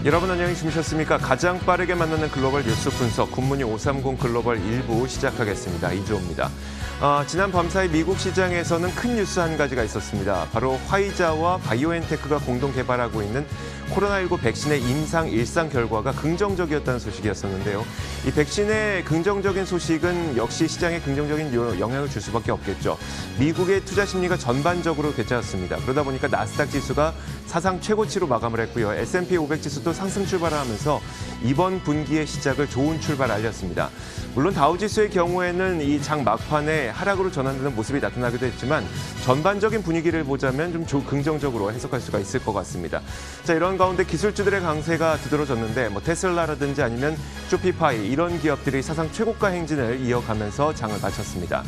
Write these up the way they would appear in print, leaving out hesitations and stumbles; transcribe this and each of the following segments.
여러분 안녕히 주무셨습니까? 가장 빠르게 만나는 글로벌 뉴스 분석 굿모닝 530 글로벌 1부 시작하겠습니다. 이주호입니다. 지난 밤사이 미국 시장에서는 큰 뉴스 한 가지가 있었습니다. 바로 화이자와 바이오엔테크가 공동 개발하고 있는 코로나19 백신의 임상 일상 결과가 긍정적이었다는 소식이었었는데요. 이 백신의 긍정적인 소식은 역시 시장에 긍정적인 영향을 줄 수밖에 없겠죠. 미국의 투자 심리가 전반적으로 괜찮았습니다. 그러다 보니까 나스닥 지수가 사상 최고치로 마감을 했고요. S&P 500 지수도 상승 출발을 하면서 이번 분기의 시작을 좋은 출발 알렸습니다. 물론 다우지수의 경우에는 이 장 막판에 하락으로 전환되는 모습이 나타나기도 했지만 전반적인 분위기를 보자면 좀 긍정적으로 해석할 수가 있을 것 같습니다. 자, 이런 가운데 기술주들의 강세가 두드러졌는데 테슬라라든지 아니면 쇼피파이 이런 기업들이 사상 최고가 행진을 이어가면서 장을 마쳤습니다.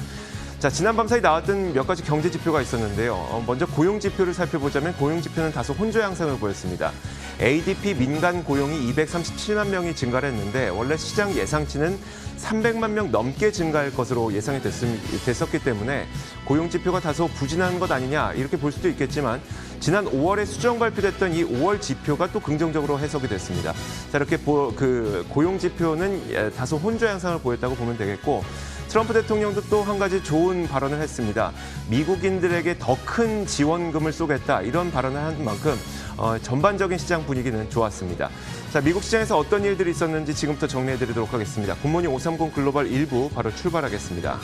자, 지난 밤사이 나왔던 몇 가지 경제 지표가 있었는데요. 먼저 고용 지표를 살펴보자면 고용 지표는 다소 혼조 양상을 보였습니다. ADP 민간 고용이 237만 명이 증가를 했는데 원래 시장 예상치는 300만 명 넘게 증가할 것으로 예상이 됐었기 때문에 고용 지표가 다소 부진한 것 아니냐 이렇게 볼 수도 있겠지만 지난 5월에 수정 발표됐던 이 5월 지표가 또 긍정적으로 해석이 됐습니다. 자, 이렇게 고용 지표는 다소 혼조 양상을 보였다고 보면 되겠고 트럼프 대통령도 또 한 가지 좋은 발언을 했습니다. 미국인들에게 더 큰 지원금을 쏘겠다 이런 발언을 한 만큼 전반적인 시장 분위기는 좋았습니다. 자, 미국 시장에서 어떤 일들이 있었는지 지금부터 정리해드리도록 하겠습니다. 굿모닝 530 글로벌 1부 바로 출발하겠습니다.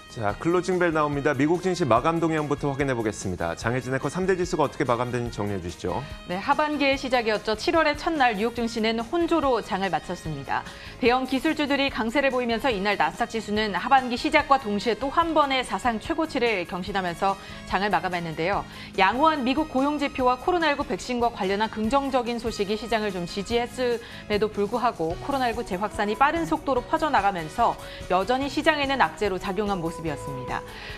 자, 클로징벨 나옵니다. 미국 증시 마감 동향부터 확인해 보겠습니다. 장혜진에코 3대 지수가 어떻게 마감되는지 정리해 주시죠. 네, 하반기의 시작이었죠. 7월의 첫날 뉴욕 증시는 혼조로 장을 마쳤습니다. 대형 기술주들이 강세를 보이면서 이날 나스닥 지수는 하반기 시작과 동시에 또 한 번의 사상 최고치를 경신하면서 장을 마감했는데요. 양호한 미국 고용 지표와 코로나19 백신과 관련한 긍정적인 소식이 시장을 좀 지지했음에도 불구하고 코로나19 재확산이 빠른 속도로 퍼져나가면서 여전히 시장에는 악재로 작용한 모습이었습니다.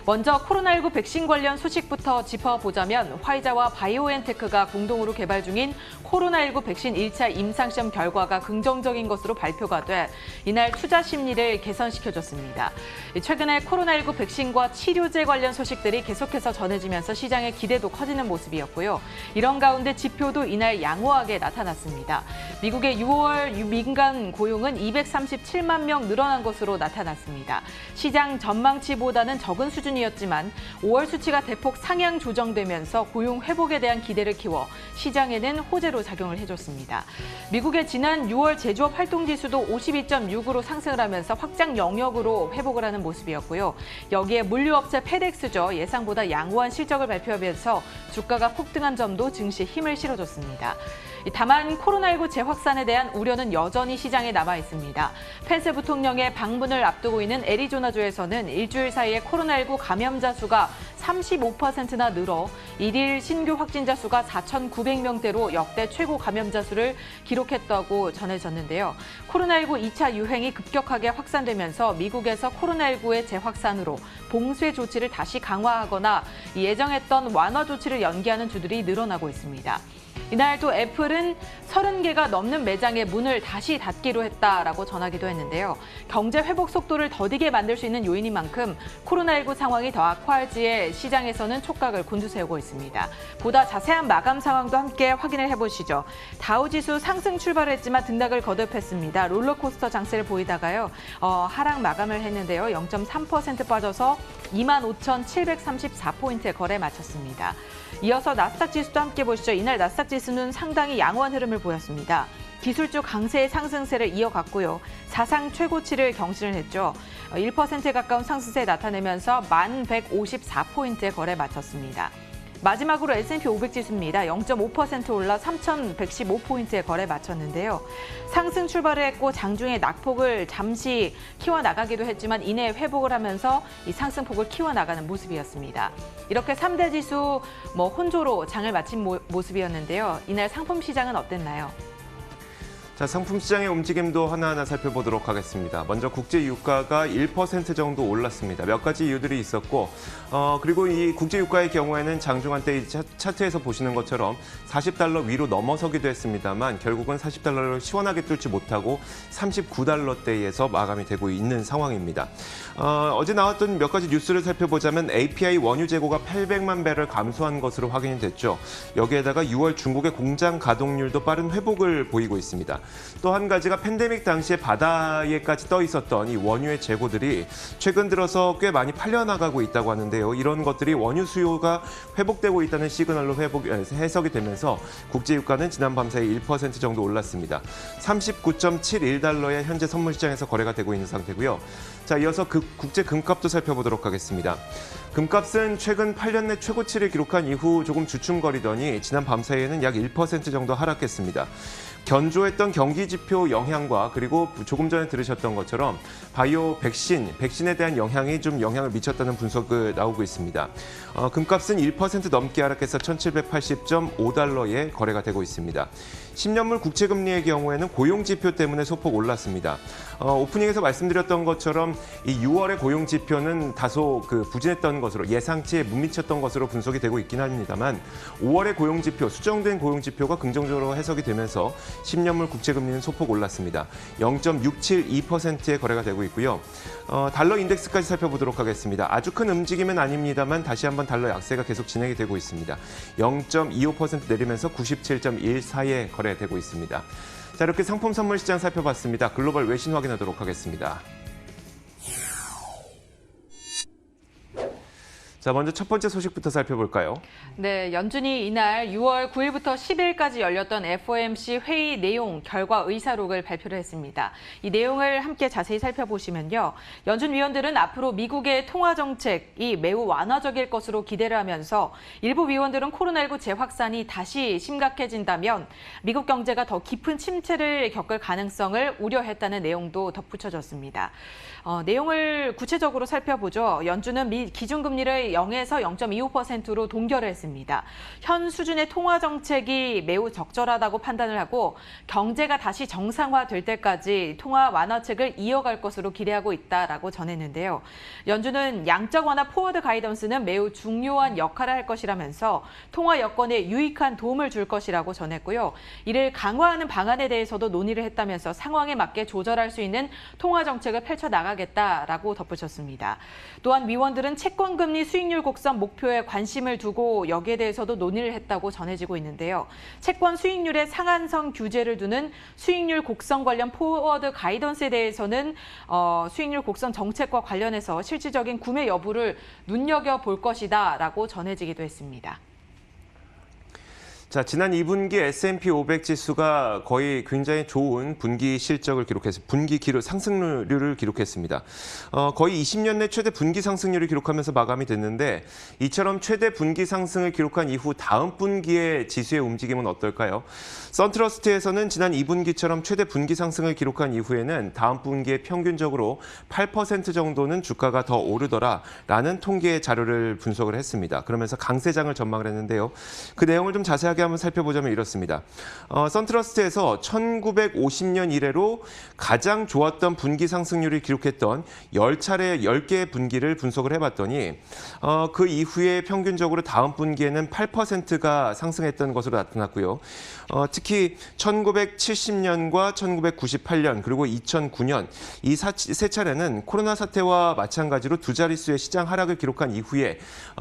먼저 코로나19 백신 관련 소식부터 짚어보자면 화이자와 바이오엔테크가 공동으로 개발 중인 코로나19 백신 1차 임상시험 결과가 긍정적인 것으로 발표가 돼 이날 투자 심리를 개선시켜줬습니다. 최근에 코로나19 백신과 치료제 관련 소식들이 계속해서 전해지면서 시장의 기대도 커지는 모습이었고요. 이런 가운데 지표도 이날 양호하게 나타났습니다. 미국의 6월 민간 고용은 237만 명 늘어난 것으로 나타났습니다. 시장 전망치보다는 적은 수준이었지만 5월 수치가 대폭 상향 조정되면서 고용 회복에 대한 기대를 키워 시장에는 호재로 작용을 해줬습니다. 미국의 지난 6월 제조업 활동지수도 52.6으로 상승을 하면서 확장 영역으로 회복을 하는 모습이었고요. 여기에 물류업체 페덱스죠. 예상보다 양호한 실적을 발표하면서 주가가 폭등한 점도 증시에 힘을 실어줬습니다. 다만 코로나19 재확산에 대한 우려는 여전히 시장에 남아 있습니다. 펜스 부통령의 방문을 앞두고 있는 애리조나주에서는 일주일 사이에 코로나19 감염자 수가 35%나 늘어 일일 신규 확진자 수가 4,900명대로 역대 최고 감염자 수를 기록했다고 전해졌는데요. 코로나19 2차 유행이 급격하게 확산되면서 미국에서 코로나19의 재확산으로 봉쇄 조치를 다시 강화하거나 예정했던 완화 조치를 연기하는 주들이 늘어나고 있습니다. 이날 또 애플은 30개가 넘는 매장의 문을 다시 닫기로 했다라고 전하기도 했는데요. 경제 회복 속도를 더디게 만들 수 있는 요인인 만큼 코로나19 상황이 더 악화할지에 시장에서는 촉각을 곤두세우고 있습니다. 보다 자세한 마감 상황도 함께 확인을 해보시죠. 다우지수 상승 출발했지만 등락을 거듭했습니다. 롤러코스터 장세를 보이다가요. 하락 마감을 했는데요. 0.3% 빠져서 25,734포인트의 거래 마쳤습니다. 이어서 나스닥 지수도 함께 보시죠. 이날 나스닥 지수는 상당히 양호한 흐름을 보였습니다. 기술주 강세의 상승세를 이어갔고요. 사상 최고치를 경신을 했죠. 1%에 가까운 상승세 나타내면서 1,154포인트의 거래 마쳤습니다. 마지막으로 S&P 500 지수입니다. 0.5% 올라 3,115포인트에 거래 마쳤는데요. 상승 출발을 했고 장중에 낙폭을 잠시 키워나가기도 했지만 이내 회복을 하면서 이 상승폭을 키워나가는 모습이었습니다. 이렇게 3대 지수 혼조로 장을 마친 모습이었는데요. 이날 상품 시장은 어땠나요? 자, 상품 시장의 움직임도 하나하나 살펴보도록 하겠습니다. 먼저 국제 유가가 1% 정도 올랐습니다. 몇 가지 이유들이 있었고, 그리고 이 국제 유가의 경우에는 장중 한때 이 차트에서 보시는 것처럼 40달러 위로 넘어서기도 했습니다만 결국은 40달러를 시원하게 뚫지 못하고 39달러대에서 마감이 되고 있는 상황입니다. 어제 나왔던 몇 가지 뉴스를 살펴보자면 API 원유 재고가 800만 배럴 감소한 것으로 확인이 됐죠. 여기에다가 6월 중국의 공장 가동률도 빠른 회복을 보이고 있습니다. 또 한 가지가 팬데믹 당시에 바다에까지 떠 있었던 이 원유의 재고들이 최근 들어서 꽤 많이 팔려나가고 있다고 하는데요. 이런 것들이 원유 수요가 회복되고 있다는 시그널로 해석이 되면서 국제 유가는 지난 밤 사이 1% 정도 올랐습니다. 39.71달러에 현재 선물 시장에서 거래가 되고 있는 상태고요. 자, 이어서 국제 금값도 살펴보도록 하겠습니다. 금값은 최근 8년 내 최고치를 기록한 이후 조금 주춤거리더니 지난 밤 사이에는 약 1% 정도 하락했습니다. 견조했던 경기 지표 영향과 그리고 조금 전에 들으셨던 것처럼 바이오 백신에 대한 영향이 좀 영향을 미쳤다는 분석이 나오고 있습니다. 금값은 1% 넘게 하락해서 1,780.5달러에 거래가 되고 있습니다. 10년물 국채금리의 경우에는 고용지표 때문에 소폭 올랐습니다. 오프닝에서 말씀드렸던 것처럼 이 6월의 고용지표는 다소 부진했던 것으로 예상치에 못 미쳤던 것으로 분석이 되고 있긴 합니다만 5월의 고용지표, 수정된 고용지표가 긍정적으로 해석이 되면서 10년물 국채금리는 소폭 올랐습니다. 0.672%의 거래가 되고 있고요. 달러 인덱스까지 살펴보도록 하겠습니다. 아주 큰 움직임은 아닙니다만 다시 한번 달러 약세가 계속 진행이 되고 있습니다. 0.25% 내리면서 97.14에 거래되고 있습니다. 자, 이렇게 상품 선물 시장 살펴봤습니다. 글로벌 외신 확인하도록 하겠습니다. 자, 먼저 첫 번째 소식부터 살펴볼까요? 네, 연준이 이날 6월 9일부터 10일까지 열렸던 FOMC 회의 내용, 결과 의사록을 발표를 했습니다. 이 내용을 함께 자세히 살펴보시면요. 연준 위원들은 앞으로 미국의 통화 정책이 매우 완화적일 것으로 기대를 하면서 일부 위원들은 코로나19 재확산이 다시 심각해진다면 미국 경제가 더 깊은 침체를 겪을 가능성을 우려했다는 내용도 덧붙여졌습니다. 내용을 구체적으로 살펴보죠. 연준은 기준금리를 0에서 0.25%로 동결을 했습니다. 현 수준의 통화 정책이 매우 적절하다고 판단을 하고 경제가 다시 정상화될 때까지 통화 완화책을 이어갈 것으로 기대하고 있다라고 전했는데요. 연준은 양적 완화 포워드 가이던스는 매우 중요한 역할을 할 것이라면서 통화 여건에 유익한 도움을 줄 것이라고 전했고요. 이를 강화하는 방안에 대해서도 논의를 했다면서 상황에 맞게 조절할 수 있는 통화 정책을 펼쳐나가겠다라고 덧붙였습니다. 또한 위원들은 채권금리 수익률 곡선 목표에 관심을 두고 여기에 대해서도 논의를 했다고 전해지고 있는데요. 채권 수익률의 상한선 규제를 두는 수익률 곡선 관련 포워드 가이던스에 대해서는 수익률 곡선 정책과 관련해서 실질적인 구매 여부를 눈여겨볼 것이다라고 전해지기도 했습니다. 자, 지난 2분기 S&P 500 지수가 거의 굉장히 좋은 분기 실적을 기록해서 분기 상승률을 기록했습니다. 거의 20년 내 최대 분기 상승률을 기록하면서 마감이 됐는데 이처럼 최대 분기 상승을 기록한 이후 다음 분기의 지수의 움직임은 어떨까요? 선트러스트에서는 지난 2분기처럼 최대 분기 상승을 기록한 이후에는 다음 분기에 평균적으로 8% 정도는 주가가 더 오르더라라는 통계 자료를 분석을 했습니다. 그러면서 강세장을 전망을 했는데요. 그 내용을 좀 자세하게 한번 살펴보자면 이렇습니다. 선트러스트에서 1950년 이래로 가장 좋았던 분기 상승률을 기록했던 10개의 분기를 분석을 해봤더니 그 이후에 평균적으로 다음 분기에는 8%가 상승했던 것으로 나타났고요. 특히 1970년과 1998년 그리고 2009년 이 세 차례는 코로나 사태와 마찬가지로 두 자릿수의 시장 하락을 기록한 이후에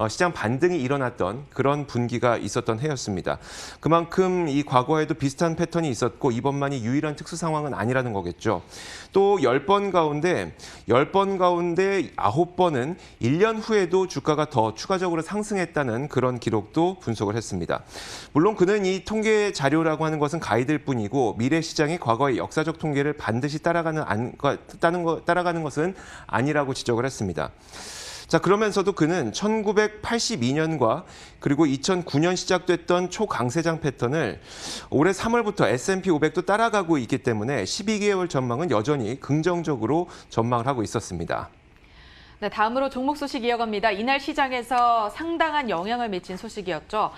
시장 반등이 일어났던 그런 분기가 있었던 해였습니다. 그만큼 이 과거에도 비슷한 패턴이 있었고 이번만이 유일한 특수 상황은 아니라는 거겠죠. 또 10번 가운데 9번은 1년 후에도 주가가 더 추가적으로 상승했다는 그런 기록도 분석을 했습니다. 물론 그는 이 통계 자료라고 하는 것은 가이드일 뿐이고 미래 시장이 과거의 역사적 통계를 반드시 따라가는 것은 아니라고 지적을 했습니다. 자, 그러면서도 그는 1982년과 그리고 2009년 시작됐던 초강세장 패턴을 올해 3월부터 S&P 500도 따라가고 있기 때문에 12개월 전망은 여전히 긍정적으로 전망을 하고 있었습니다. 네, 다음으로 종목 소식 이어갑니다. 이날 시장에서 상당한 영향을 미친 소식이었죠.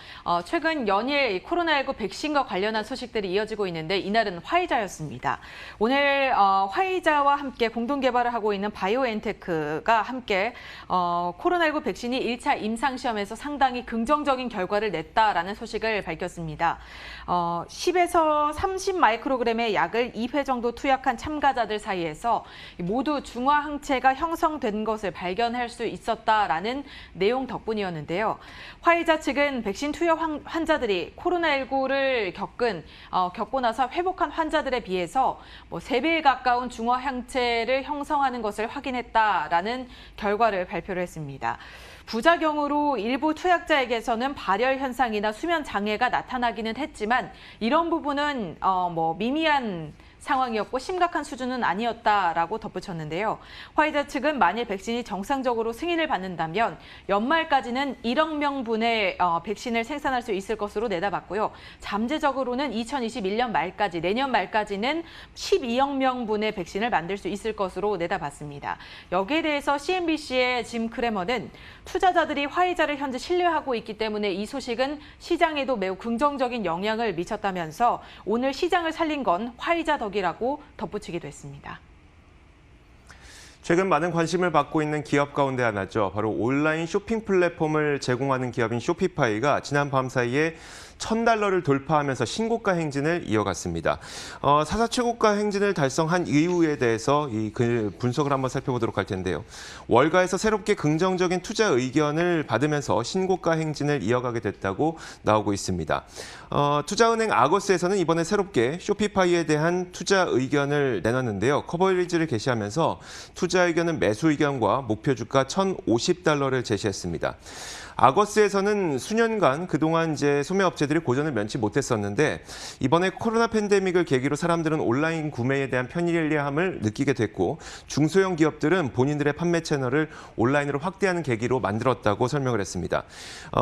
최근 연일 코로나19 백신과 관련한 소식들이 이어지고 있는데 이날은 화이자였습니다. 오늘 화이자와 함께 공동 개발을 하고 있는 바이오엔테크가 함께 코로나19 백신이 1차 임상시험에서 상당히 긍정적인 결과를 냈다라는 소식을 밝혔습니다. 10에서 30 마이크로그램의 약을 2회 정도 투약한 참가자들 사이에서 모두 중화항체가 형성된 것을 발견할 수 있었다라는 내용 덕분이었는데요. 화이자 측은 백신 투여 환자들이 코로나19를 겪고 나서 회복한 환자들에 비해서 3배에 가까운 중화항체를 형성하는 것을 확인했다라는 결과를 발표를 했습니다. 부작용으로 일부 투약자에게서는 발열 현상이나 수면 장애가 나타나기는 했지만 이런 부분은 미미한 상황이었고 심각한 수준은 아니었다라고 덧붙였는데요. 화이자 측은 만일 백신이 정상적으로 승인을 받는다면 연말까지는 1억 명분의 백신을 생산할 수 있을 것으로 내다봤고요. 잠재적으로는 2021년 말까지, 내년 말까지는 12억 명분의 백신을 만들 수 있을 것으로 내다봤습니다. 여기에 대해서 CNBC의 짐 크레머는 투자자들이 화이자를 현재 신뢰하고 있기 때문에 이 소식은 시장에도 매우 긍정적인 영향을 미쳤다면서 오늘 시장을 살린 건 화이자 덕이라고 덧붙이기도 했습니다. 최근 많은 관심을 받고 있는 기업 가운데 하나죠. 바로 온라인 쇼핑 플랫폼을 제공하는 기업인 쇼피파이가 지난 밤 사이에 $1,000를 돌파하면서 신고가 행진을 이어갔습니다. 사상 최고가 행진을 달성한 이유에 대해서 그 분석을 한번 살펴보도록 할 텐데요. 월가에서 새롭게 긍정적인 투자 의견을 받으면서 신고가 행진을 이어가게 됐다고 나오고 있습니다. 투자은행 아거스에서는 이번에 새롭게 쇼피파이에 대한 투자 의견을 내놨는데요. 커버리지를 게시하면서 투자 의견은 매수 의견과 목표 주가 $1,050를 제시했습니다. 아거스에서는 수년간 그동안 소매업체들이 고전을 면치 못했었는데 이번에 코로나 팬데믹을 계기로 사람들은 온라인 구매에 대한 편리함을 느끼게 됐고 중소형 기업들은 본인들의 판매 채널을 온라인으로 확대하는 계기로 만들었다고 설명을 했습니다.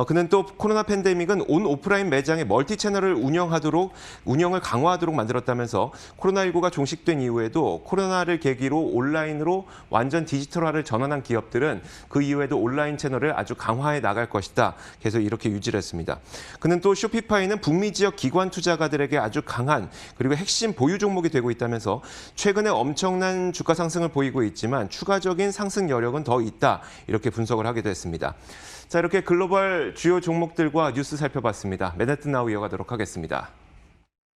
그는 또 코로나 팬데믹은 온 오프라인 매장의 멀티 채널을 운영을 강화하도록 만들었다면서 코로나19가 종식된 이후에도 코로나를 계기로 온라인으로 완전 디지털화를 전환한 기업들은 그 이후에도 온라인 채널을 아주 강화해 나갈 것이다. 계속 이렇게 유지를 했습니다. 그는 또 쇼피파이는 북미 지역 기관 투자가들에게 아주 강한 그리고 핵심 보유 종목이 되고 있다면서 최근에 엄청난 주가 상승을 보이고 있지만 추가적인 상승 여력은 더 있다. 이렇게 분석을 하기도 했습니다. 자, 이렇게 글로벌 주요 종목들과 뉴스 살펴봤습니다. 맨해튼 나우 이어가도록 하겠습니다.